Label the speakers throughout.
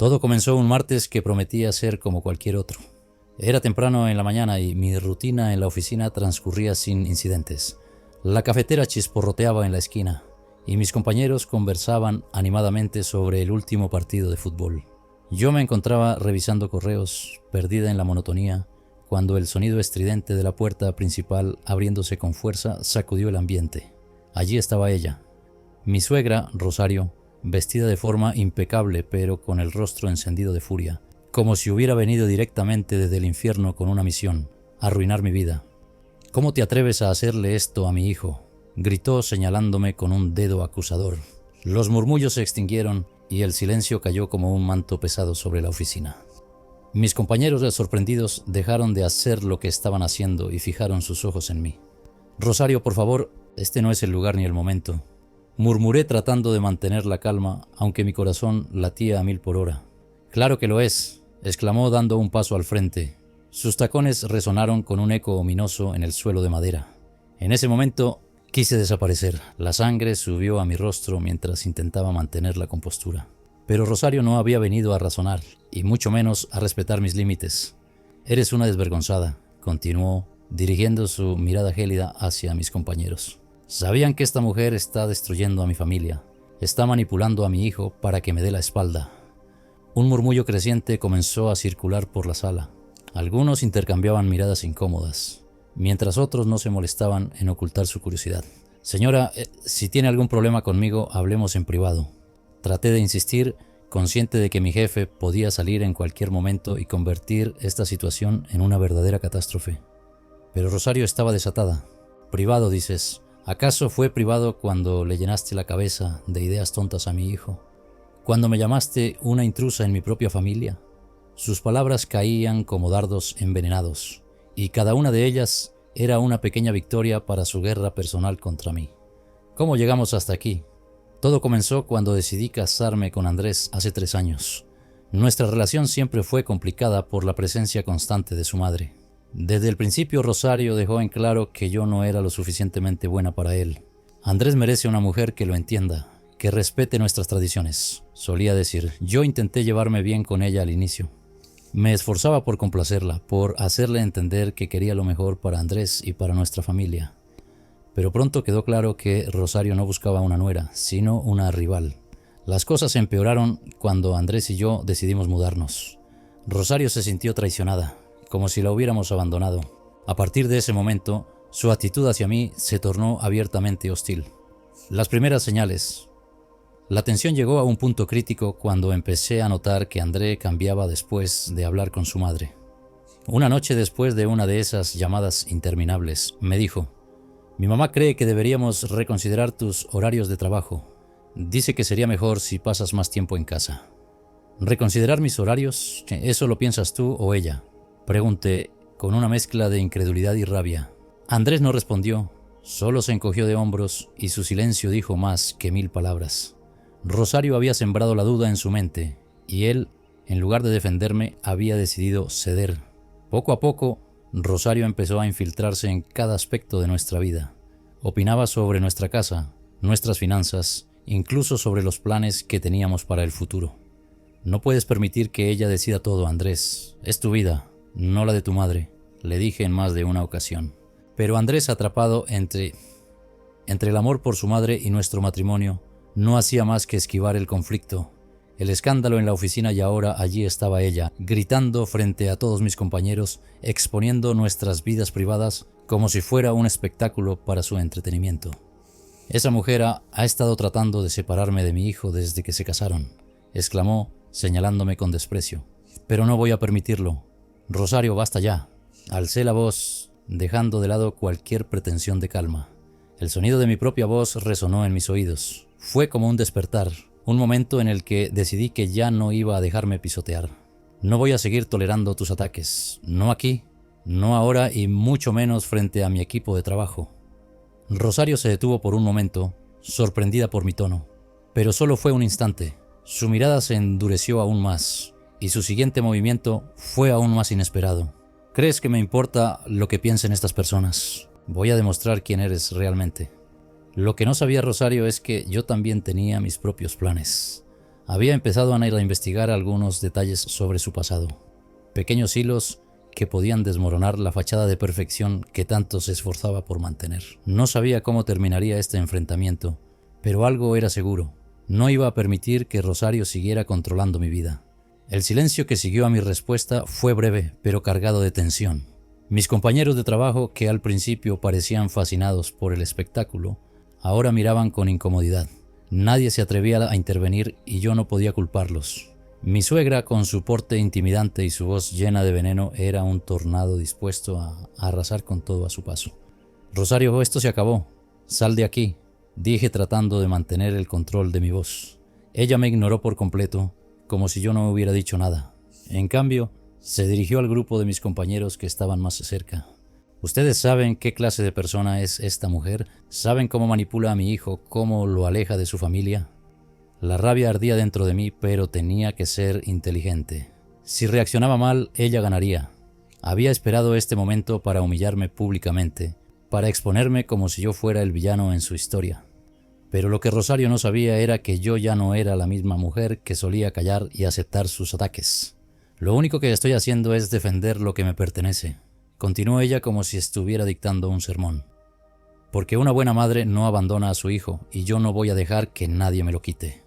Speaker 1: Todo comenzó un martes que prometía ser como cualquier otro. Era temprano en la mañana y mi rutina en la oficina transcurría sin incidentes. La cafetera chisporroteaba en la esquina y mis compañeros conversaban animadamente sobre el último partido de fútbol. Yo me encontraba revisando correos, perdida en la monotonía, cuando el sonido estridente de la puerta principal, abriéndose con fuerza, sacudió el ambiente. Allí estaba ella, mi suegra, Rosario, vestida de forma impecable pero con el rostro encendido de furia, como si hubiera venido directamente desde el infierno con una misión: arruinar mi vida. «¿Cómo te atreves a hacerle esto a mi hijo?», gritó señalándome con un dedo acusador. Los murmullos se extinguieron y el silencio cayó como un manto pesado sobre la oficina. Mis compañeros, sorprendidos, dejaron de hacer lo que estaban haciendo y fijaron sus ojos en mí. «Rosario, por favor, este no es el lugar ni el momento», murmuré tratando de mantener la calma, aunque mi corazón latía a 1000 por hora. «Claro que lo es», exclamó dando un paso al frente. Sus tacones resonaron con un eco ominoso en el suelo de madera. En ese momento quise desaparecer. La sangre subió a mi rostro mientras intentaba mantener la compostura. Pero Rosario no había venido a razonar, y mucho menos a respetar mis límites. «Eres una desvergonzada», continuó, dirigiendo su mirada gélida hacia mis compañeros. «Sabían que esta mujer está destruyendo a mi familia. Está manipulando a mi hijo para que me dé la espalda». Un murmullo creciente comenzó a circular por la sala. Algunos intercambiaban miradas incómodas, mientras otros no se molestaban en ocultar su curiosidad. «Señora, si tiene algún problema conmigo, hablemos en privado». Traté de insistir, consciente de que mi jefe podía salir en cualquier momento y convertir esta situación en una verdadera catástrofe. Pero Rosario estaba desatada. «Privado, dices. ¿Acaso fue privado cuando le llenaste la cabeza de ideas tontas a mi hijo? ¿Cuando me llamaste una intrusa en mi propia familia?» Sus palabras caían como dardos envenenados, y cada una de ellas era una pequeña victoria para su guerra personal contra mí. ¿Cómo llegamos hasta aquí? Todo comenzó cuando decidí casarme con Andrés hace 3 años. Nuestra relación siempre fue complicada por la presencia constante de su madre. Desde el principio Rosario dejó en claro que yo no era lo suficientemente buena para él. «Andrés merece una mujer que lo entienda, que respete nuestras tradiciones», solía decir. Yo intenté llevarme bien con ella al inicio. Me esforzaba por complacerla, por hacerle entender que quería lo mejor para Andrés y para nuestra familia. Pero pronto quedó claro que Rosario no buscaba una nuera, sino una rival. Las cosas empeoraron cuando Andrés y yo decidimos mudarnos. Rosario se sintió traicionada, como si la hubiéramos abandonado. A partir de ese momento, su actitud hacia mí se tornó abiertamente hostil. Las primeras señales. La tensión llegó a un punto crítico cuando empecé a notar que André cambiaba después de hablar con su madre. Una noche, después de una de esas llamadas interminables, me dijo: «Mi mamá cree que deberíamos reconsiderar tus horarios de trabajo. Dice que sería mejor si pasas más tiempo en casa». «¿Reconsiderar mis horarios? ¿Eso lo piensas tú o ella?», pregunté con una mezcla de incredulidad y rabia. Andrés no respondió, solo se encogió de hombros y su silencio dijo más que 1000 palabras. Rosario había sembrado la duda en su mente y él, en lugar de defenderme, había decidido ceder. Poco a poco, Rosario empezó a infiltrarse en cada aspecto de nuestra vida. Opinaba sobre nuestra casa, nuestras finanzas, incluso sobre los planes que teníamos para el futuro. «No puedes permitir que ella decida todo, Andrés. Es tu vida, no la de tu madre», le dije en más de una ocasión. Pero Andrés, atrapado entre el amor por su madre y nuestro matrimonio, no hacía más que esquivar el conflicto, el escándalo en la oficina, y ahora allí estaba ella, gritando frente a todos mis compañeros, exponiendo nuestras vidas privadas como si fuera un espectáculo para su entretenimiento. «Esa mujer ha estado tratando de separarme de mi hijo desde que se casaron», exclamó, señalándome con desprecio. «Pero no voy a permitirlo. Rosario, basta ya». Alcé la voz, dejando de lado cualquier pretensión de calma. El sonido de mi propia voz resonó en mis oídos. Fue como un despertar, un momento en el que decidí que ya no iba a dejarme pisotear. «No voy a seguir tolerando tus ataques, no aquí, no ahora y mucho menos frente a mi equipo de trabajo». Rosario se detuvo por un momento, sorprendida por mi tono, pero solo fue un instante. Su mirada se endureció aún más y su siguiente movimiento fue aún más inesperado. «¿Crees que me importa lo que piensen estas personas? Voy a demostrar quién eres realmente». Lo que no sabía Rosario es que yo también tenía mis propios planes. Había empezado a investigar algunos detalles sobre su pasado, pequeños hilos que podían desmoronar la fachada de perfección que tanto se esforzaba por mantener. No sabía cómo terminaría este enfrentamiento, pero algo era seguro: no iba a permitir que Rosario siguiera controlando mi vida. El silencio que siguió a mi respuesta fue breve, pero cargado de tensión. Mis compañeros de trabajo, que al principio parecían fascinados por el espectáculo, ahora miraban con incomodidad. Nadie se atrevía a intervenir y yo no podía culparlos. Mi suegra, con su porte intimidante y su voz llena de veneno, era un tornado dispuesto a arrasar con todo a su paso. «Rosario, esto se acabó. Sal de aquí», dije tratando de mantener el control de mi voz. Ella me ignoró por completo, como si yo no hubiera dicho nada. En cambio, se dirigió al grupo de mis compañeros que estaban más cerca. «¿Ustedes saben qué clase de persona es esta mujer? ¿Saben cómo manipula a mi hijo, cómo lo aleja de su familia?» La rabia ardía dentro de mí, pero tenía que ser inteligente. Si reaccionaba mal, ella ganaría. Había esperado este momento para humillarme públicamente, para exponerme como si yo fuera el villano en su historia. Pero lo que Rosario no sabía era que yo ya no era la misma mujer que solía callar y aceptar sus ataques. «Lo único que estoy haciendo es defender lo que me pertenece», continuó ella como si estuviera dictando un sermón. «Porque una buena madre no abandona a su hijo y yo no voy a dejar que nadie me lo quite».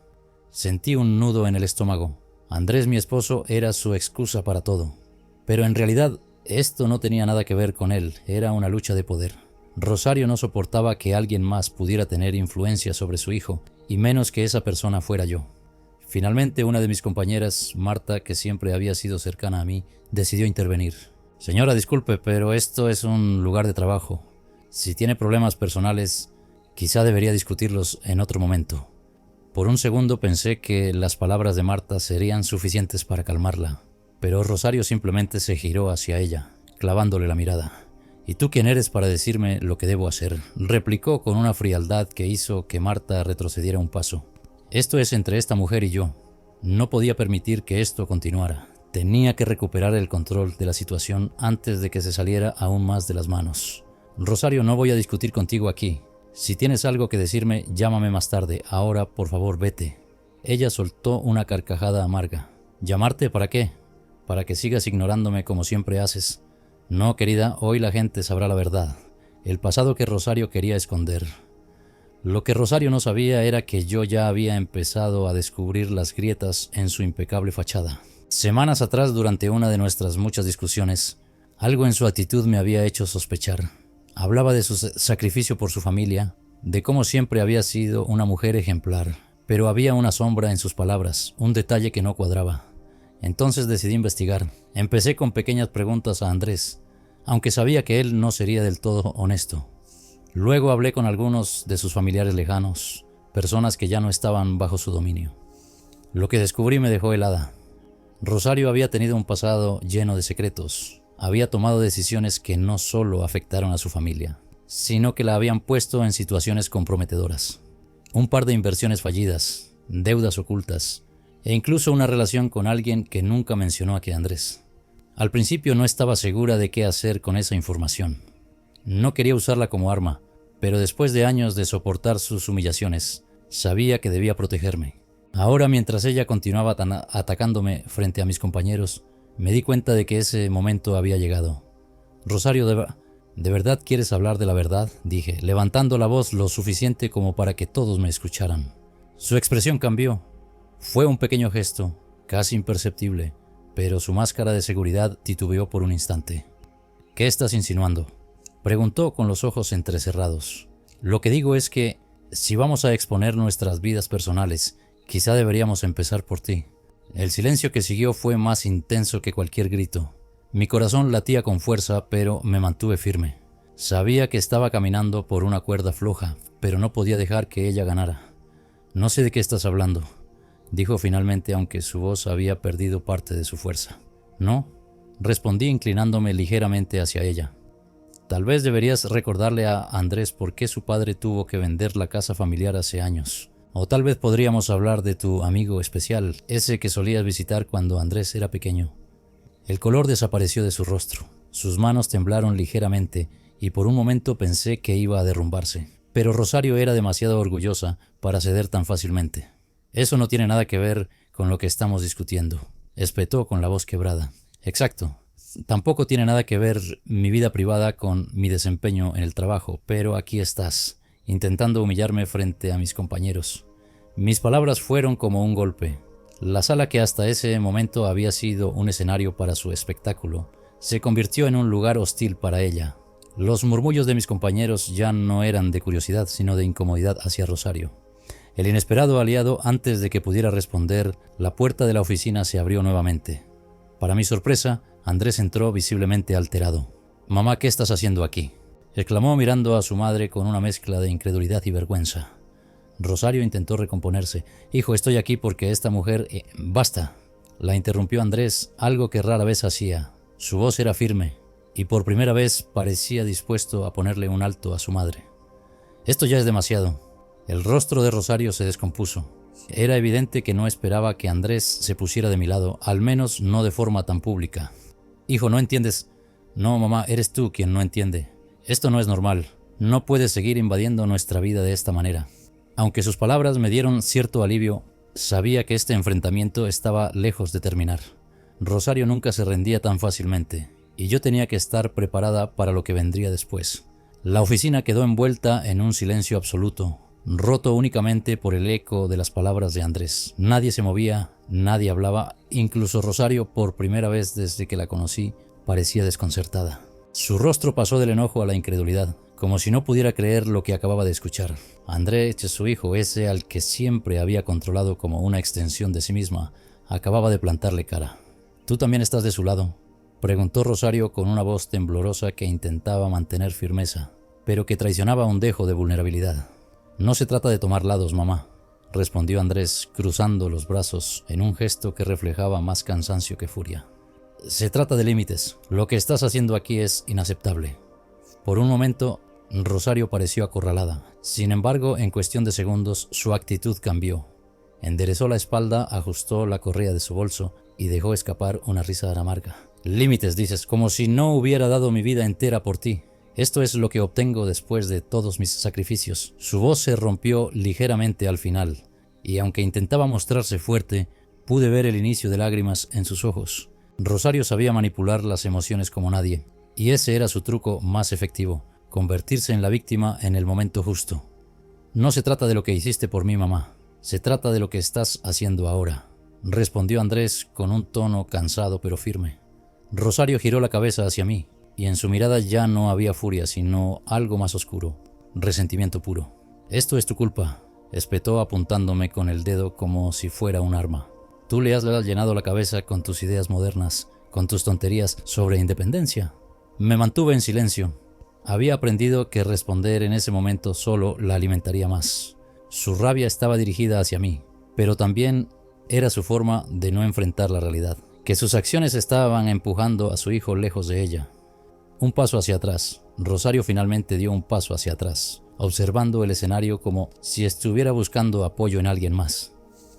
Speaker 1: Sentí un nudo en el estómago. Andrés, mi esposo, era su excusa para todo. Pero en realidad esto no tenía nada que ver con él, era una lucha de poder. Rosario no soportaba que alguien más pudiera tener influencia sobre su hijo, y menos que esa persona fuera yo. Finalmente, una de mis compañeras, Marta, que siempre había sido cercana a mí, decidió intervenir. «Señora, disculpe, pero esto es un lugar de trabajo. Si tiene problemas personales, quizá debería discutirlos en otro momento». Por un segundo pensé que las palabras de Marta serían suficientes para calmarla, pero Rosario simplemente se giró hacia ella, clavándole la mirada. «¿Y tú quién eres para decirme lo que debo hacer?», replicó con una frialdad que hizo que Marta retrocediera un paso. «Esto es entre esta mujer y yo. No podía permitir que esto continuara. Tenía que recuperar el control de la situación antes de que se saliera aún más de las manos. Rosario, no voy a discutir contigo aquí. Si tienes algo que decirme, llámame más tarde. Ahora, por favor, vete». Ella soltó una carcajada amarga. «¿Llamarte para qué? ¿Para que sigas ignorándome como siempre haces?» «No, querida, hoy la gente sabrá la verdad. El pasado que Rosario quería esconder». Lo que Rosario no sabía era que yo ya había empezado a descubrir las grietas en su impecable fachada. Semanas atrás, durante una de nuestras muchas discusiones, algo en su actitud me había hecho sospechar. Hablaba de su sacrificio por su familia, de cómo siempre había sido una mujer ejemplar, pero había una sombra en sus palabras, un detalle que no cuadraba. Entonces decidí investigar. Empecé con pequeñas preguntas a Andrés, aunque sabía que él no sería del todo honesto. Luego hablé con algunos de sus familiares lejanos, personas que ya no estaban bajo su dominio. Lo que descubrí me dejó helada. Rosario había tenido un pasado lleno de secretos. Había tomado decisiones que no solo afectaron a su familia, sino que la habían puesto en situaciones comprometedoras. Un par de inversiones fallidas, deudas ocultas, e incluso una relación con alguien que nunca mencionó a Andrés. Al principio no estaba segura de qué hacer con esa información. No quería usarla como arma, pero después de años de soportar sus humillaciones, sabía que debía protegerme. Ahora, mientras ella continuaba atacándome frente a mis compañeros, me di cuenta de que ese momento había llegado. «Rosario, ¿de verdad quieres hablar de la verdad?», dije, levantando la voz lo suficiente como para que todos me escucharan. Su expresión cambió. Fue un pequeño gesto, casi imperceptible, pero su máscara de seguridad titubeó por un instante. «¿Qué estás insinuando?», preguntó con los ojos entrecerrados. «Lo que digo es que, si vamos a exponer nuestras vidas personales, quizá deberíamos empezar por ti». El silencio que siguió fue más intenso que cualquier grito. Mi corazón latía con fuerza, pero me mantuve firme. Sabía que estaba caminando por una cuerda floja, pero no podía dejar que ella ganara. «No sé de qué estás hablando», dijo finalmente, aunque su voz había perdido parte de su fuerza. «No», respondí inclinándome ligeramente hacia ella. «Tal vez deberías recordarle a Andrés por qué su padre tuvo que vender la casa familiar hace años. O tal vez podríamos hablar de tu amigo especial, ese que solías visitar cuando Andrés era pequeño». El color desapareció de su rostro. Sus manos temblaron ligeramente y por un momento pensé que iba a derrumbarse. Pero Rosario era demasiado orgullosa para ceder tan fácilmente. Eso no tiene nada que ver con lo que estamos discutiendo, espetó con la voz quebrada. Exacto. Tampoco tiene nada que ver mi vida privada con mi desempeño en el trabajo, pero aquí estás, intentando humillarme frente a mis compañeros. Mis palabras fueron como un golpe. La sala que hasta ese momento había sido un escenario para su espectáculo, se convirtió en un lugar hostil para ella. Los murmullos de mis compañeros ya no eran de curiosidad, sino de incomodidad hacia Rosario. El inesperado aliado, antes de que pudiera responder, la puerta de la oficina se abrió nuevamente. Para mi sorpresa, Andrés entró visiblemente alterado. «Mamá, ¿qué estás haciendo aquí?», exclamó mirando a su madre con una mezcla de incredulidad y vergüenza. Rosario intentó recomponerse. «Hijo, estoy aquí porque esta mujer...» «Basta», la interrumpió Andrés, algo que rara vez hacía. Su voz era firme, y por primera vez parecía dispuesto a ponerle un alto a su madre. «Esto ya es demasiado». El rostro de Rosario se descompuso. Era evidente que no esperaba que Andrés se pusiera de mi lado, al menos no de forma tan pública. «Hijo, ¿no entiendes?» «No, mamá, eres tú quien no entiende. Esto no es normal. No puedes seguir invadiendo nuestra vida de esta manera». Aunque sus palabras me dieron cierto alivio, sabía que este enfrentamiento estaba lejos de terminar. Rosario nunca se rendía tan fácilmente, y yo tenía que estar preparada para lo que vendría después. La oficina quedó envuelta en un silencio absoluto, roto únicamente por el eco de las palabras de Andrés. Nadie se movía, nadie hablaba, incluso Rosario, por primera vez desde que la conocí, parecía desconcertada. Su rostro pasó del enojo a la incredulidad, como si no pudiera creer lo que acababa de escuchar. Andrés, su hijo, ese al que siempre había controlado como una extensión de sí misma, acababa de plantarle cara. «¿Tú también estás de su lado?», preguntó Rosario con una voz temblorosa que intentaba mantener firmeza, pero que traicionaba un dejo de vulnerabilidad. «No se trata de tomar lados, mamá», respondió Andrés, cruzando los brazos en un gesto que reflejaba más cansancio que furia. «Se trata de límites. Lo que estás haciendo aquí es inaceptable». Por un momento, Rosario pareció acorralada. Sin embargo, en cuestión de segundos, su actitud cambió. Enderezó la espalda, ajustó la correa de su bolso y dejó escapar una risa amarga. «Límites, dices, como si no hubiera dado mi vida entera por ti. Esto es lo que obtengo después de todos mis sacrificios». Su voz se rompió ligeramente al final, y aunque intentaba mostrarse fuerte, pude ver el inicio de lágrimas en sus ojos. Rosario sabía manipular las emociones como nadie, y ese era su truco más efectivo: convertirse en la víctima en el momento justo. «No se trata de lo que hiciste por mí, mamá. Se trata de lo que estás haciendo ahora», respondió Andrés con un tono cansado pero firme. Rosario giró la cabeza hacia mí, y en su mirada ya no había furia, sino algo más oscuro: resentimiento puro. «Esto es tu culpa», espetó apuntándome con el dedo como si fuera un arma. «Tú le has llenado la cabeza con tus ideas modernas, con tus tonterías sobre independencia». Me mantuve en silencio. Había aprendido que responder en ese momento solo la alimentaría más. Su rabia estaba dirigida hacia mí, pero también era su forma de no enfrentar la realidad, que sus acciones estaban empujando a su hijo lejos de ella. Un paso hacia atrás. Rosario finalmente dio un paso hacia atrás, observando el escenario como si estuviera buscando apoyo en alguien más.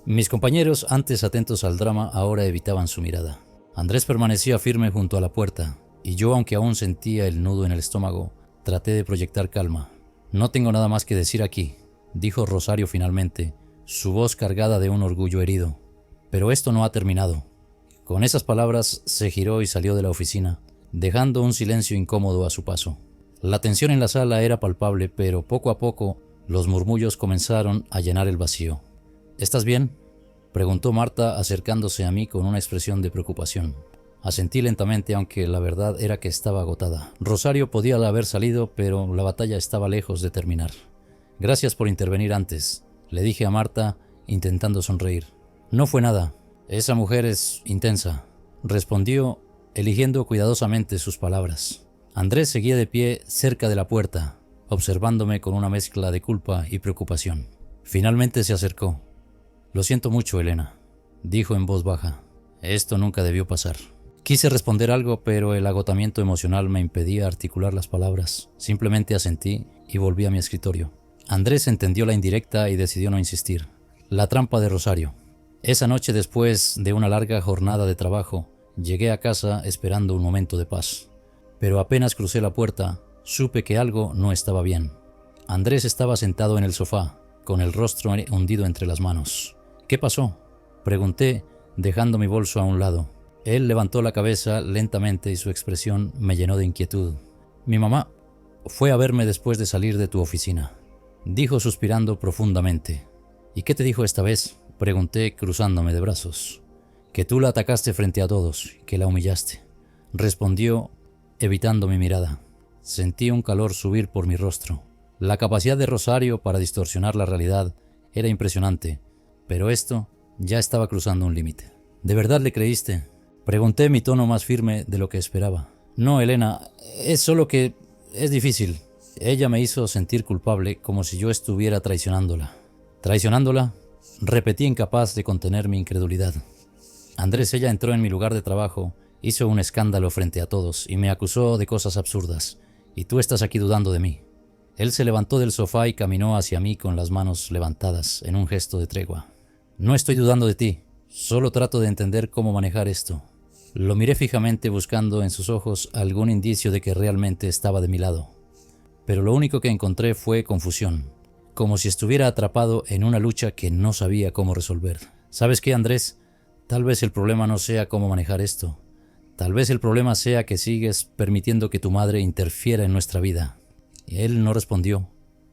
Speaker 1: Mis compañeros, antes atentos al drama, ahora evitaban su mirada. Andrés permanecía firme junto a la puerta, y yo, aunque aún sentía el nudo en el estómago, traté de proyectar calma. «No tengo nada más que decir aquí», dijo Rosario finalmente, su voz cargada de un orgullo herido. «Pero esto no ha terminado». Con esas palabras se giró y salió de la oficina, dejando un silencio incómodo a su paso. La tensión en la sala era palpable, pero poco a poco los murmullos comenzaron a llenar el vacío. «¿Estás bien?», preguntó Marta acercándose a mí con una expresión de preocupación. Asentí lentamente, aunque la verdad era que estaba agotada. Rosario podía haber salido, pero la batalla estaba lejos de terminar. «Gracias por intervenir antes», le dije a Marta, intentando sonreír. «No fue nada. Esa mujer es intensa», respondió, eligiendo cuidadosamente sus palabras. Andrés seguía de pie cerca de la puerta, observándome con una mezcla de culpa y preocupación. Finalmente se acercó. «Lo siento mucho, Elena», dijo en voz baja. «Esto nunca debió pasar». Quise responder algo, pero el agotamiento emocional me impedía articular las palabras. Simplemente asentí y volví a mi escritorio. Andrés entendió la indirecta y decidió no insistir. La trampa de Rosario. Esa noche, después de una larga jornada de trabajo, llegué a casa esperando un momento de paz. Pero apenas crucé la puerta, supe que algo no estaba bien. Andrés estaba sentado en el sofá, con el rostro hundido entre las manos. ¿Qué pasó?, pregunté, dejando mi bolso a un lado. Él levantó la cabeza lentamente y su expresión me llenó de inquietud. Mi mamá fue a verme después de salir de tu oficina, dijo suspirando profundamente. ¿Y qué te dijo esta vez?, pregunté cruzándome de brazos. Que tú la atacaste frente a todos, que la humillaste, respondió evitando mi mirada. Sentí un calor subir por mi rostro. La capacidad de Rosario para distorsionar la realidad era impresionante, pero esto ya estaba cruzando un límite. ¿De verdad le creíste?, pregunté, mi tono más firme de lo que esperaba. No, Elena, es solo que es difícil. Ella me hizo sentir culpable, como si yo estuviera traicionándola. ¿Traicionándola?, repetí, incapaz de contener mi incredulidad. Andrés, ella entró en mi lugar de trabajo, hizo un escándalo frente a todos y me acusó de cosas absurdas. Y tú estás aquí dudando de mí. Él se levantó del sofá y caminó hacia mí con las manos levantadas en un gesto de tregua. No estoy dudando de ti, solo trato de entender cómo manejar esto. Lo miré fijamente buscando en sus ojos algún indicio de que realmente estaba de mi lado. Pero lo único que encontré fue confusión, como si estuviera atrapado en una lucha que no sabía cómo resolver. ¿Sabes qué, Andrés? Tal vez el problema no sea cómo manejar esto. Tal vez el problema sea que sigues permitiendo que tu madre interfiera en nuestra vida. Y él no respondió.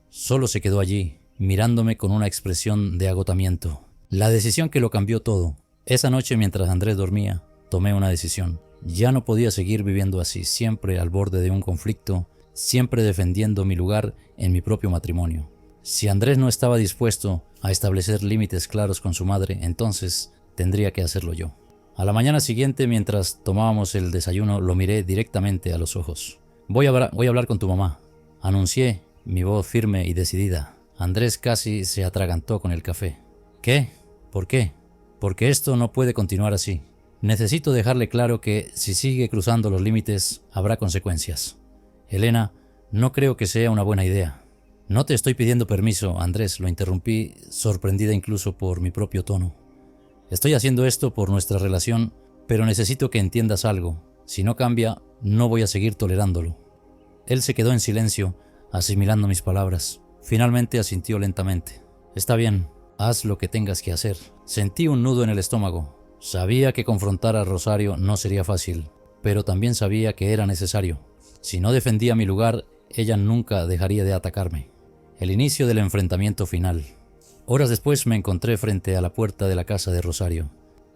Speaker 1: Solo se quedó allí, mirándome con una expresión de agotamiento. La decisión que lo cambió todo. Esa noche, mientras Andrés dormía, tomé una decisión. Ya no podía seguir viviendo así, siempre al borde de un conflicto, siempre defendiendo mi lugar en mi propio matrimonio. Si Andrés no estaba dispuesto a establecer límites claros con su madre, entonces tendría que hacerlo yo. A la mañana siguiente, mientras tomábamos el desayuno, lo miré directamente a los ojos. Voy a hablar con tu mamá, anuncié, mi voz firme y decidida. Andrés casi se atragantó con el café. ¿Qué? ¿Por qué? Porque esto no puede continuar así. Necesito dejarle claro que si sigue cruzando los límites, habrá consecuencias. Elena, no creo que sea una buena idea. No te estoy pidiendo permiso, Andrés, lo interrumpí, sorprendida incluso por mi propio tono. Estoy haciendo esto por nuestra relación, pero necesito que entiendas algo. Si no cambia, no voy a seguir tolerándolo. Él se quedó en silencio, asimilando mis palabras. Finalmente asintió lentamente. Está bien, haz lo que tengas que hacer. Sentí un nudo en el estómago. Sabía que confrontar a Rosario no sería fácil, pero también sabía que era necesario. Si no defendía mi lugar, ella nunca dejaría de atacarme. El inicio del enfrentamiento final. Horas después me encontré frente a la puerta de la casa de Rosario.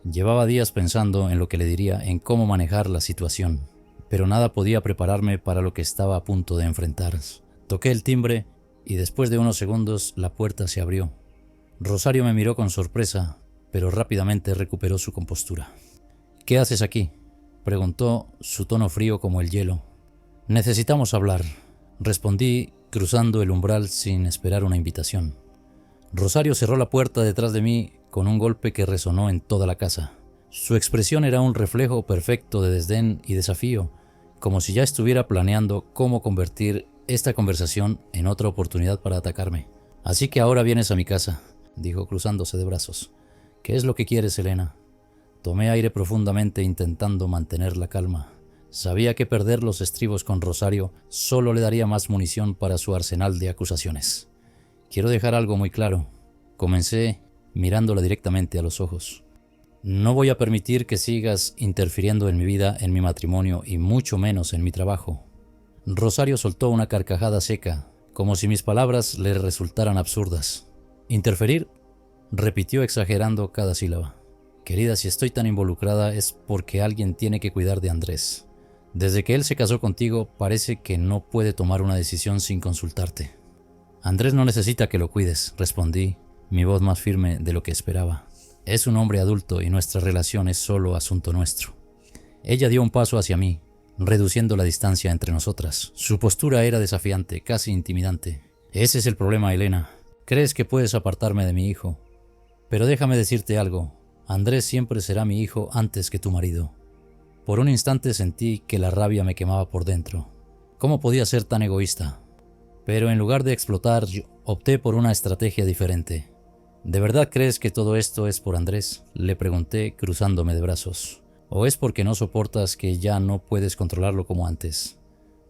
Speaker 1: Llevaba días pensando en lo que le diría, en cómo manejar la situación, pero nada podía prepararme para lo que estaba a punto de enfrentar. Toqué el timbre y después de unos segundos la puerta se abrió. Rosario me miró con sorpresa, pero rápidamente recuperó su compostura. ¿Qué haces aquí?, preguntó, su tono frío como el hielo. Necesitamos hablar, respondí, cruzando el umbral sin esperar una invitación. Rosario cerró la puerta detrás de mí con un golpe que resonó en toda la casa. Su expresión era un reflejo perfecto de desdén y desafío, como si ya estuviera planeando cómo convertir esta conversación en otra oportunidad para atacarme. Así que ahora vienes a mi casa, dijo cruzándose de brazos. ¿Qué es lo que quieres, Elena? Tomé aire profundamente intentando mantener la calma. Sabía que perder los estribos con Rosario solo le daría más munición para su arsenal de acusaciones. Quiero dejar algo muy claro. Comencé mirándola directamente a los ojos. No voy a permitir que sigas interfiriendo en mi vida, en mi matrimonio y mucho menos en mi trabajo. Rosario soltó una carcajada seca, como si mis palabras le resultaran absurdas. ¿Interferir?, repitió exagerando cada sílaba. Querida, si estoy tan involucrada es porque alguien tiene que cuidar de Andrés. Desde que él se casó contigo, parece que no puede tomar una decisión sin consultarte. Andrés no necesita que lo cuides, respondí, mi voz más firme de lo que esperaba. Es un hombre adulto y nuestra relación es solo asunto nuestro. Ella dio un paso hacia mí, reduciendo la distancia entre nosotras. Su postura era desafiante, casi intimidante. Ese es el problema, Elena. Crees que puedes apartarme de mi hijo. Pero déjame decirte algo. Andrés siempre será mi hijo antes que tu marido. Por un instante sentí que la rabia me quemaba por dentro. ¿Cómo podía ser tan egoísta? Pero en lugar de explotar, yo opté por una estrategia diferente. ¿De verdad crees que todo esto es por Andrés?, le pregunté cruzándome de brazos. ¿O es porque no soportas que ya no puedes controlarlo como antes?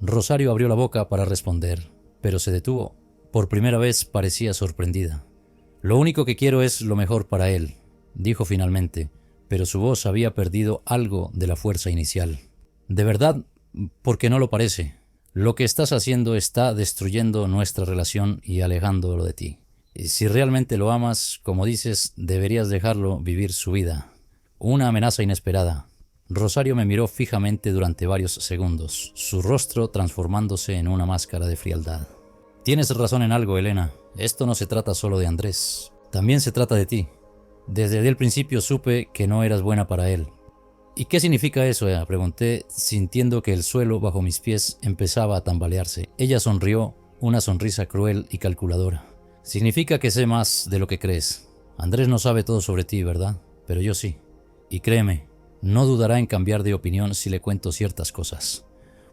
Speaker 1: Rosario abrió la boca para responder, pero se detuvo. Por primera vez parecía sorprendida. Lo único que quiero es lo mejor para él, dijo finalmente, pero su voz había perdido algo de la fuerza inicial. De verdad, porque no lo parece. Lo que estás haciendo está destruyendo nuestra relación y alejándolo de ti. Y si realmente lo amas, como dices, deberías dejarlo vivir su vida. Una amenaza inesperada. Rosario me miró fijamente durante varios segundos, su rostro transformándose en una máscara de frialdad. Tienes razón en algo, Elena. Esto no se trata solo de Andrés. También se trata de ti. Desde el principio supe que no eras buena para él. ¿Y qué significa eso? Pregunté, sintiendo que el suelo bajo mis pies empezaba a tambalearse. Ella sonrió, una sonrisa cruel y calculadora. Significa que sé más de lo que crees. Andrés no sabe todo sobre ti, ¿verdad? Pero yo sí. Y créeme, no dudará en cambiar de opinión si le cuento ciertas cosas.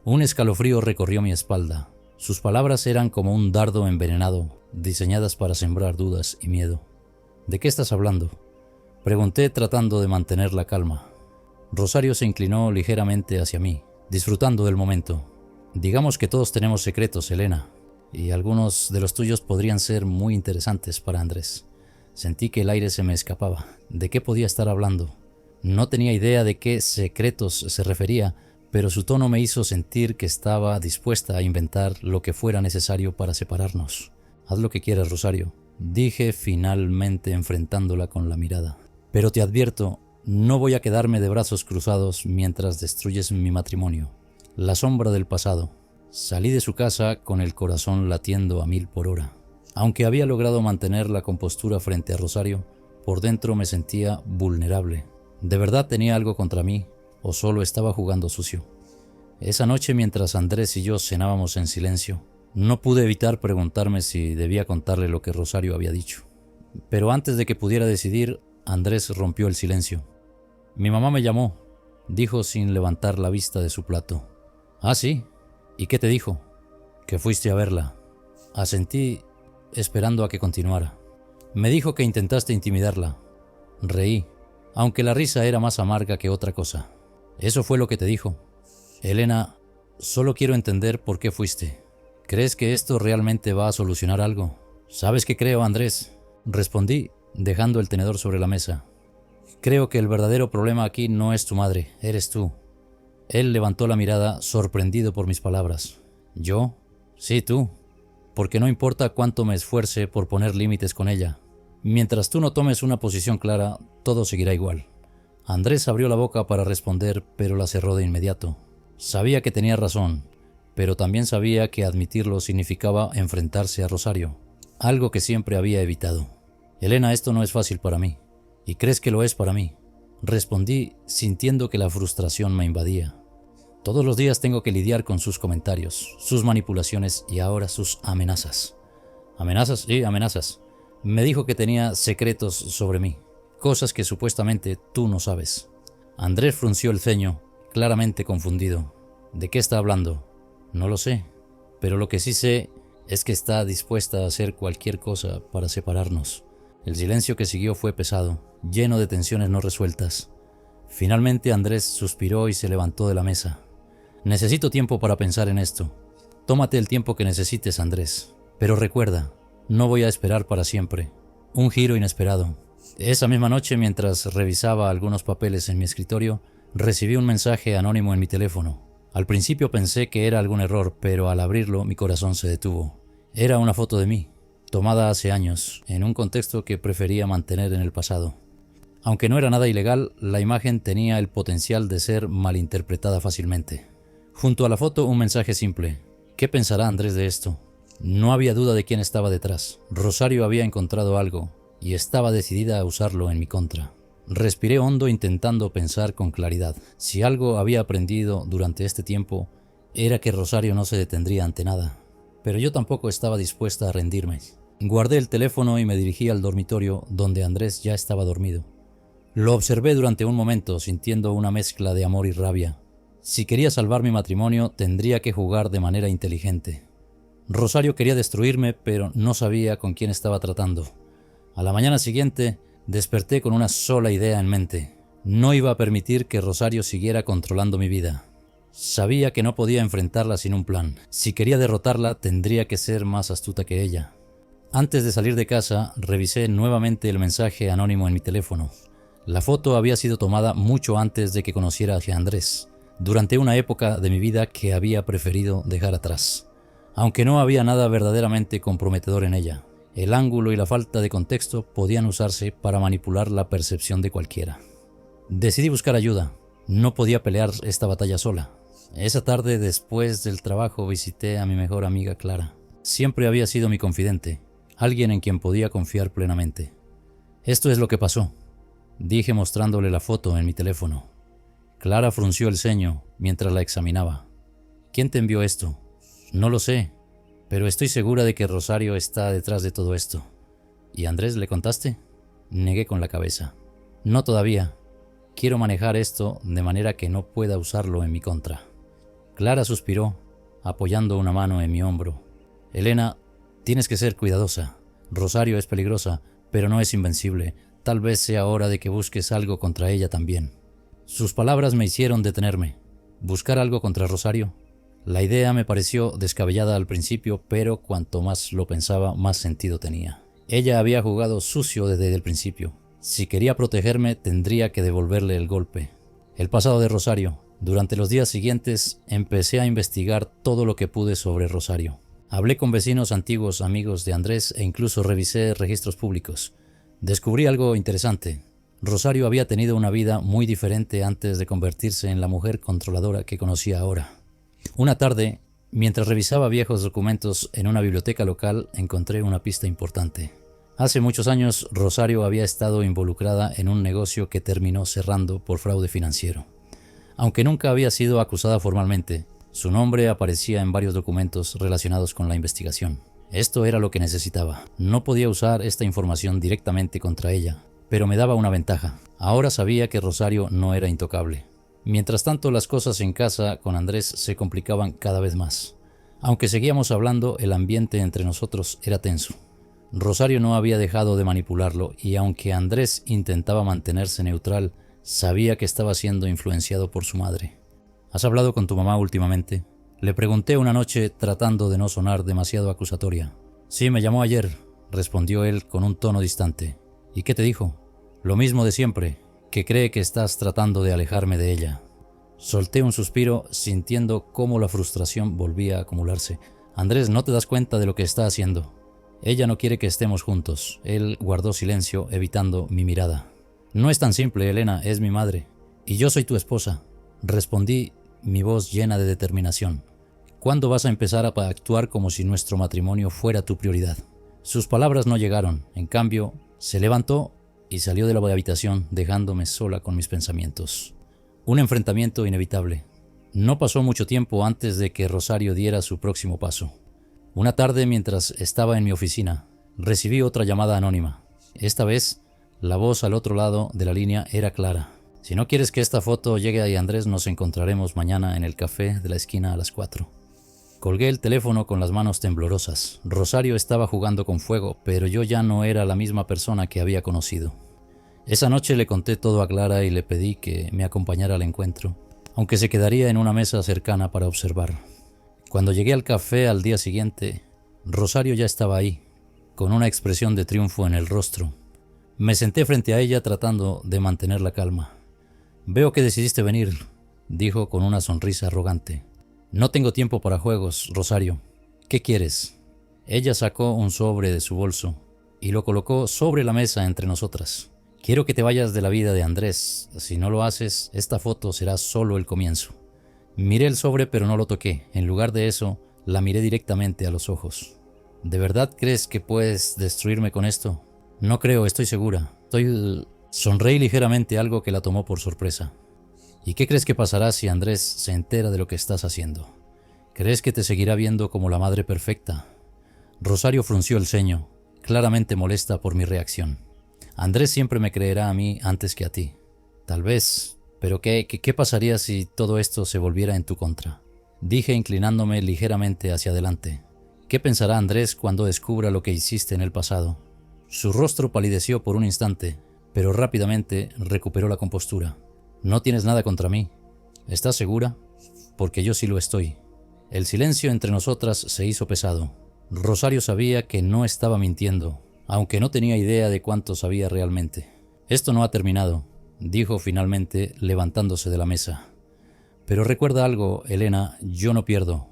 Speaker 1: Un escalofrío recorrió mi espalda. Sus palabras eran como un dardo envenenado, diseñadas para sembrar dudas y miedo. ¿De qué estás hablando?, pregunté tratando de mantener la calma. Rosario se inclinó ligeramente hacia mí, disfrutando del momento. Digamos que todos tenemos secretos, Elena, y algunos de los tuyos podrían ser muy interesantes para Andrés. Sentí que el aire se me escapaba. ¿De qué podía estar hablando? No tenía idea de qué secretos se refería, pero su tono me hizo sentir que estaba dispuesta a inventar lo que fuera necesario para separarnos. Haz lo que quieras, Rosario, dije finalmente enfrentándola con la mirada. Pero te advierto, no voy a quedarme de brazos cruzados mientras destruyes mi matrimonio. La sombra del pasado. Salí de su casa con el corazón latiendo a 1000 por hora. Aunque había logrado mantener la compostura frente a Rosario, por dentro me sentía vulnerable. ¿De verdad tenía algo contra mí o solo estaba jugando sucio? Esa noche, mientras Andrés y yo cenábamos en silencio, no pude evitar preguntarme si debía contarle lo que Rosario había dicho. Pero antes de que pudiera decidir, Andrés rompió el silencio. Mi mamá me llamó, dijo sin levantar la vista de su plato. ¿Ah, sí? ¿Y qué te dijo? Que fuiste a verla. Asentí, esperando a que continuara. Me dijo que intentaste intimidarla. Reí, aunque la risa era más amarga que otra cosa. ¿Eso fue lo que te dijo? Elena, solo quiero entender por qué fuiste. ¿Crees que esto realmente va a solucionar algo? ¿Sabes qué creo, Andrés?, respondí, dejando el tenedor sobre la mesa. Creo que el verdadero problema aquí no es tu madre, eres tú. Él levantó la mirada, sorprendido por mis palabras. ¿Yo? Sí, tú. Porque no importa cuánto me esfuerce por poner límites con ella. Mientras tú no tomes una posición clara, todo seguirá igual. Andrés abrió la boca para responder, pero la cerró de inmediato. Sabía que tenía razón, pero también sabía que admitirlo significaba enfrentarse a Rosario, algo que siempre había evitado. Elena, esto no es fácil para mí. ¿Y crees que lo es para mí?, respondí, sintiendo que la frustración me invadía. Todos los días tengo que lidiar con sus comentarios, sus manipulaciones y ahora sus amenazas. ¿Amenazas? Sí, amenazas. Me dijo que tenía secretos sobre mí, cosas que supuestamente tú no sabes. Andrés frunció el ceño, claramente confundido. ¿De qué está hablando? No lo sé, pero lo que sí sé es que está dispuesta a hacer cualquier cosa para separarnos. El silencio que siguió fue pesado, lleno de tensiones no resueltas. Finalmente Andrés suspiró y se levantó de la mesa. Necesito tiempo para pensar en esto. Tómate el tiempo que necesites, Andrés. Pero recuerda, no voy a esperar para siempre. Un giro inesperado. Esa misma noche, mientras revisaba algunos papeles en mi escritorio, recibí un mensaje anónimo en mi teléfono. Al principio pensé que era algún error, pero al abrirlo mi corazón se detuvo. Era una foto de mí, tomada hace años, en un contexto que prefería mantener en el pasado. Aunque no era nada ilegal, la imagen tenía el potencial de ser malinterpretada fácilmente. Junto a la foto, un mensaje simple. ¿Qué pensará Andrés de esto? No había duda de quién estaba detrás. Rosario había encontrado algo y estaba decidida a usarlo en mi contra. Respiré hondo intentando pensar con claridad. Si algo había aprendido durante este tiempo, era que Rosario no se detendría ante nada. Pero yo tampoco estaba dispuesta a rendirme. Guardé el teléfono y me dirigí al dormitorio donde Andrés ya estaba dormido. Lo observé durante un momento, sintiendo una mezcla de amor y rabia. Si quería salvar mi matrimonio, tendría que jugar de manera inteligente. Rosario quería destruirme, pero no sabía con quién estaba tratando. A la mañana siguiente, desperté con una sola idea en mente. No iba a permitir que Rosario siguiera controlando mi vida. Sabía que no podía enfrentarla sin un plan. Si quería derrotarla, tendría que ser más astuta que ella. Antes de salir de casa, revisé nuevamente el mensaje anónimo en mi teléfono. La foto había sido tomada mucho antes de que conociera a Andrés, durante una época de mi vida que había preferido dejar atrás. Aunque no había nada verdaderamente comprometedor en ella, el ángulo y la falta de contexto podían usarse para manipular la percepción de cualquiera. Decidí buscar ayuda. No podía pelear esta batalla sola. Esa tarde, después del trabajo, visité a mi mejor amiga Clara. Siempre había sido mi confidente, alguien en quien podía confiar plenamente. Esto es lo que pasó, dije mostrándole la foto en mi teléfono. Clara frunció el ceño mientras la examinaba. ¿Quién te envió esto? No lo sé, pero estoy segura de que Rosario está detrás de todo esto. ¿Y Andrés le contaste? Negué con la cabeza. No todavía. Quiero manejar esto de manera que no pueda usarlo en mi contra. Clara suspiró, apoyando una mano en mi hombro. Elena, tienes que ser cuidadosa. Rosario es peligrosa, pero no es invencible. Tal vez sea hora de que busques algo contra ella también. Sus palabras me hicieron detenerme. ¿Buscar algo contra Rosario? La idea me pareció descabellada al principio, pero cuanto más lo pensaba, más sentido tenía. Ella había jugado sucio desde el principio. Si quería protegerme, tendría que devolverle el golpe. El pasado de Rosario. Durante los días siguientes, empecé a investigar todo lo que pude sobre Rosario. Hablé con vecinos antiguos, amigos de Andrés e incluso revisé registros públicos. Descubrí algo interesante. Rosario había tenido una vida muy diferente antes de convertirse en la mujer controladora que conocía ahora. Una tarde, mientras revisaba viejos documentos en una biblioteca local, encontré una pista importante. Hace muchos años, Rosario había estado involucrada en un negocio que terminó cerrando por fraude financiero. Aunque nunca había sido acusada formalmente, su nombre aparecía en varios documentos relacionados con la investigación. Esto era lo que necesitaba. No podía usar esta información directamente contra ella, pero me daba una ventaja. Ahora sabía que Rosario no era intocable. Mientras tanto, las cosas en casa con Andrés se complicaban cada vez más. Aunque seguíamos hablando, el ambiente entre nosotros era tenso. Rosario no había dejado de manipularlo y aunque Andrés intentaba mantenerse neutral, sabía que estaba siendo influenciado por su madre. ¿Has hablado con tu mamá últimamente? Le pregunté una noche tratando de no sonar demasiado acusatoria. Sí, me llamó ayer, respondió él con un tono distante. ¿Y qué te dijo? Lo mismo de siempre, que cree que estás tratando de alejarme de ella. Solté un suspiro sintiendo cómo la frustración volvía a acumularse. Andrés, ¿no te das cuenta de lo que está haciendo? Ella no quiere que estemos juntos. Él guardó silencio, evitando mi mirada. No es tan simple, Elena, es mi madre. Y yo soy tu esposa. Respondí, mi voz llena de determinación. ¿Cuándo vas a empezar a actuar como si nuestro matrimonio fuera tu prioridad? Sus palabras no llegaron. En cambio, se levantó y salió de la habitación, dejándome sola con mis pensamientos. Un enfrentamiento inevitable. No pasó mucho tiempo antes de que Rosario diera su próximo paso. Una tarde, mientras estaba en mi oficina, recibí otra llamada anónima. Esta vez, la voz al otro lado de la línea era clara. Si no quieres que esta foto llegue a Andrés, nos encontraremos mañana en el café de la esquina a las 4. Colgué el teléfono con las manos temblorosas. Rosario estaba jugando con fuego, pero yo ya no era la misma persona que había conocido. Esa noche le conté todo a Clara y le pedí que me acompañara al encuentro, aunque se quedaría en una mesa cercana para observar. Cuando llegué al café al día siguiente, Rosario ya estaba ahí, con una expresión de triunfo en el rostro. Me senté frente a ella tratando de mantener la calma. «Veo que decidiste venir», dijo con una sonrisa arrogante. «No tengo tiempo para juegos, Rosario. ¿Qué quieres?» Ella sacó un sobre de su bolso y lo colocó sobre la mesa entre nosotras. «Quiero que te vayas de la vida de Andrés. Si no lo haces, esta foto será solo el comienzo». Miré el sobre pero no lo toqué. En lugar de eso, la miré directamente a los ojos. ¿De verdad crees que puedes destruirme con esto? No creo, estoy segura. Sonreí ligeramente, algo que la tomó por sorpresa. ¿Y qué crees que pasará si Andrés se entera de lo que estás haciendo? ¿Crees que te seguirá viendo como la madre perfecta? Rosario frunció el ceño, claramente molesta por mi reacción. Andrés siempre me creerá a mí antes que a ti. Tal vez, pero ¿qué pasaría si todo esto se volviera en tu contra? Dije inclinándome ligeramente hacia adelante. ¿Qué pensará Andrés cuando descubra lo que hiciste en el pasado? Su rostro palideció por un instante, pero rápidamente recuperó la compostura. No tienes nada contra mí. ¿Estás segura? Porque yo sí lo estoy. El silencio entre nosotras se hizo pesado. Rosario sabía que no estaba mintiendo, aunque no tenía idea de cuánto sabía realmente. Esto no ha terminado, dijo finalmente levantándose de la mesa. Pero recuerda algo, Elena, yo no pierdo.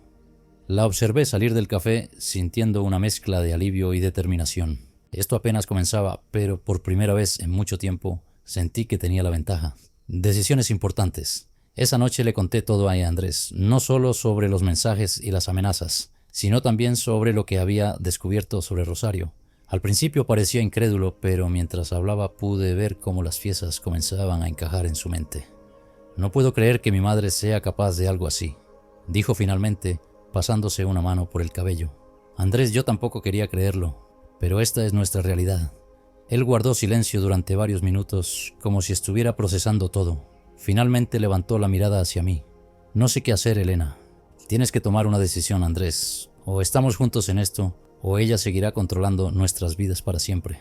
Speaker 1: La observé salir del café sintiendo una mezcla de alivio y determinación. Esto apenas comenzaba, pero por primera vez en mucho tiempo sentí que tenía la ventaja. Decisiones importantes. Esa noche le conté todo a Andrés, no solo sobre los mensajes y las amenazas, sino también sobre lo que había descubierto sobre Rosario. Al principio parecía incrédulo, pero mientras hablaba pude ver cómo las piezas comenzaban a encajar en su mente. No puedo creer que mi madre sea capaz de algo así, dijo finalmente, pasándose una mano por el cabello. Andrés, yo tampoco quería creerlo, pero esta es nuestra realidad. Él guardó silencio durante varios minutos, como si estuviera procesando todo. Finalmente levantó la mirada hacia mí. No sé qué hacer, Elena. Tienes que tomar una decisión, Andrés. O estamos juntos en esto, o ella seguirá controlando nuestras vidas para siempre.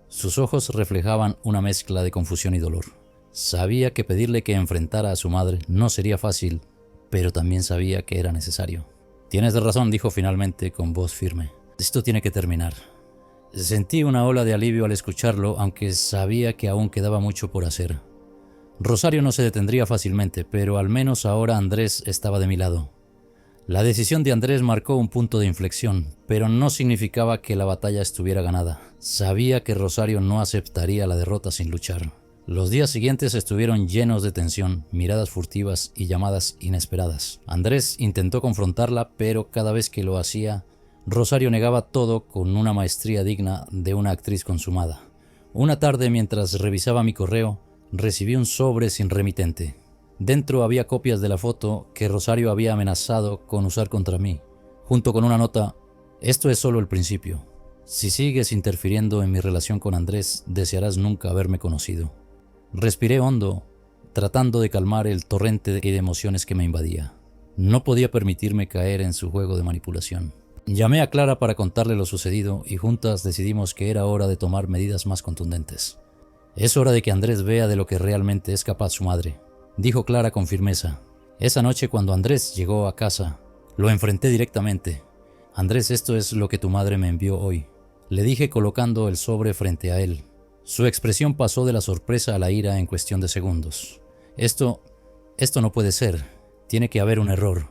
Speaker 1: Sus ojos reflejaban una mezcla de confusión y dolor. Sabía que pedirle que enfrentara a su madre no sería fácil, pero también sabía que era necesario. Tienes razón, dijo finalmente con voz firme. Esto tiene que terminar. Sentí una ola de alivio al escucharlo, aunque sabía que aún quedaba mucho por hacer. Rosario no se detendría fácilmente, pero al menos ahora Andrés estaba de mi lado. La decisión de Andrés marcó un punto de inflexión, pero no significaba que la batalla estuviera ganada. Sabía que Rosario no aceptaría la derrota sin luchar. Los días siguientes estuvieron llenos de tensión, miradas furtivas y llamadas inesperadas. Andrés intentó confrontarla, pero cada vez que lo hacía, Rosario negaba todo con una maestría digna de una actriz consumada. Una tarde, mientras revisaba mi correo, recibí un sobre sin remitente. Dentro había copias de la foto que Rosario había amenazado con usar contra mí, junto con una nota: esto es solo el principio. Si sigues interfiriendo en mi relación con Andrés, desearás nunca haberme conocido. Respiré hondo, tratando de calmar el torrente de emociones que me invadía. No podía permitirme caer en su juego de manipulación. Llamé a Clara para contarle lo sucedido y juntas decidimos que era hora de tomar medidas más contundentes. Es hora de que Andrés vea de lo que realmente es capaz su madre, dijo Clara con firmeza. Esa noche, cuando Andrés llegó a casa, lo enfrenté directamente. Andrés, esto es lo que tu madre me envió hoy, le dije colocando el sobre frente a él. Su expresión pasó de la sorpresa a la ira en cuestión de segundos. Esto no puede ser. Tiene que haber un error.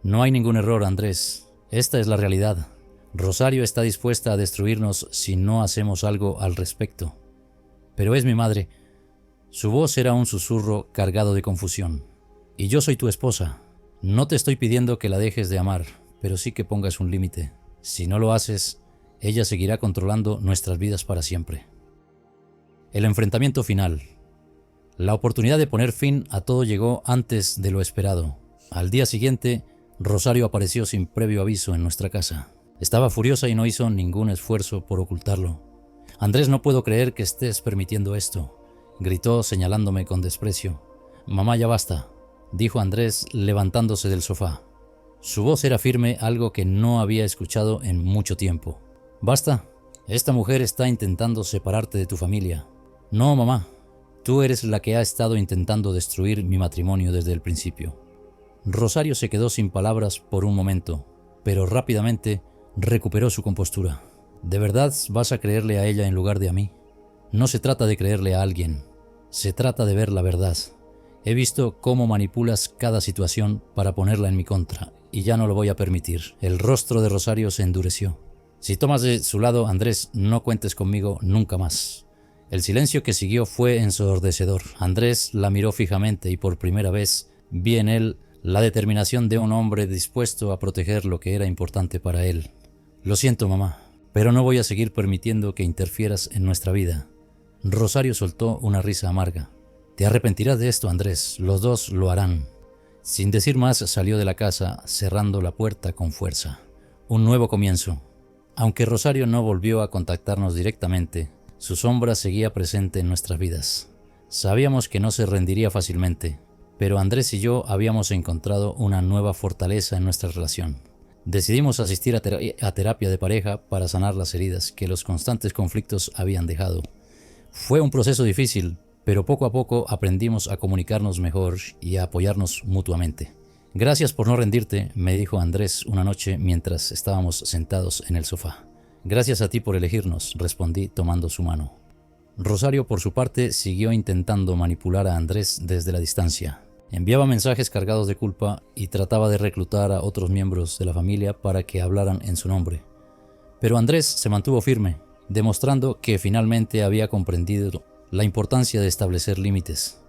Speaker 1: No hay ningún error, Andrés. Esta es la realidad. Rosario está dispuesta a destruirnos si no hacemos algo al respecto. Pero es mi madre. Su voz era un susurro cargado de confusión. Y yo soy tu esposa. No te estoy pidiendo que la dejes de amar, pero sí que pongas un límite. Si no lo haces, ella seguirá controlando nuestras vidas para siempre. El enfrentamiento final. La oportunidad de poner fin a todo llegó antes de lo esperado. Al día siguiente, Rosario apareció sin previo aviso en nuestra casa. Estaba furiosa y no hizo ningún esfuerzo por ocultarlo. Andrés, no puedo creer que estés permitiendo esto, gritó señalándome con desprecio. Mamá, ya basta, dijo Andrés levantándose del sofá. Su voz era firme, algo que no había escuchado en mucho tiempo. ¿Basta? Esta mujer está intentando separarte de tu familia. No, mamá, tú eres la que ha estado intentando destruir mi matrimonio desde el principio. Rosario se quedó sin palabras por un momento, pero rápidamente recuperó su compostura. ¿De verdad vas a creerle a ella en lugar de a mí? No se trata de creerle a alguien, se trata de ver la verdad. He visto cómo manipulas cada situación para ponerla en mi contra, y ya no lo voy a permitir. El rostro de Rosario se endureció. Si tomas de su lado, Andrés, no cuentes conmigo nunca más. El silencio que siguió fue ensordecedor. Andrés la miró fijamente y por primera vez vi en él la determinación de un hombre dispuesto a proteger lo que era importante para él. Lo siento, mamá, pero no voy a seguir permitiendo que interfieras en nuestra vida. Rosario soltó una risa amarga. Te arrepentirás de esto, Andrés, los dos lo harán. Sin decir más, salió de la casa, cerrando la puerta con fuerza. Un nuevo comienzo. Aunque Rosario no volvió a contactarnos directamente, su sombra seguía presente en nuestras vidas. Sabíamos que no se rendiría fácilmente, pero Andrés y yo habíamos encontrado una nueva fortaleza en nuestra relación. Decidimos asistir a terapia de pareja para sanar las heridas que los constantes conflictos habían dejado. Fue un proceso difícil, pero poco a poco aprendimos a comunicarnos mejor y a apoyarnos mutuamente. Gracias por no rendirte, me dijo Andrés una noche mientras estábamos sentados en el sofá. Gracias a ti por elegirnos, respondí tomando su mano. Rosario, por su parte, siguió intentando manipular a Andrés desde la distancia. Enviaba mensajes cargados de culpa y trataba de reclutar a otros miembros de la familia para que hablaran en su nombre. Pero Andrés se mantuvo firme, demostrando que finalmente había comprendido la importancia de establecer límites.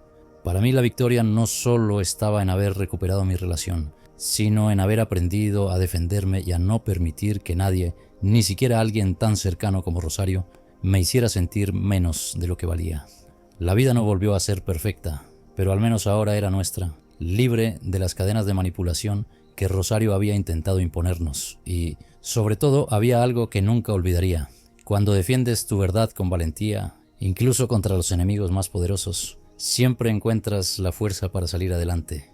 Speaker 1: Para mí la victoria no solo estaba en haber recuperado mi relación, sino en haber aprendido a defenderme y a no permitir que nadie, ni siquiera alguien tan cercano como Rosario, me hiciera sentir menos de lo que valía. La vida no volvió a ser perfecta, pero al menos ahora era nuestra, libre de las cadenas de manipulación que Rosario había intentado imponernos. Y, sobre todo, había algo que nunca olvidaría. Cuando defiendes tu verdad con valentía, incluso contra los enemigos más poderosos, siempre encuentras la fuerza para salir adelante.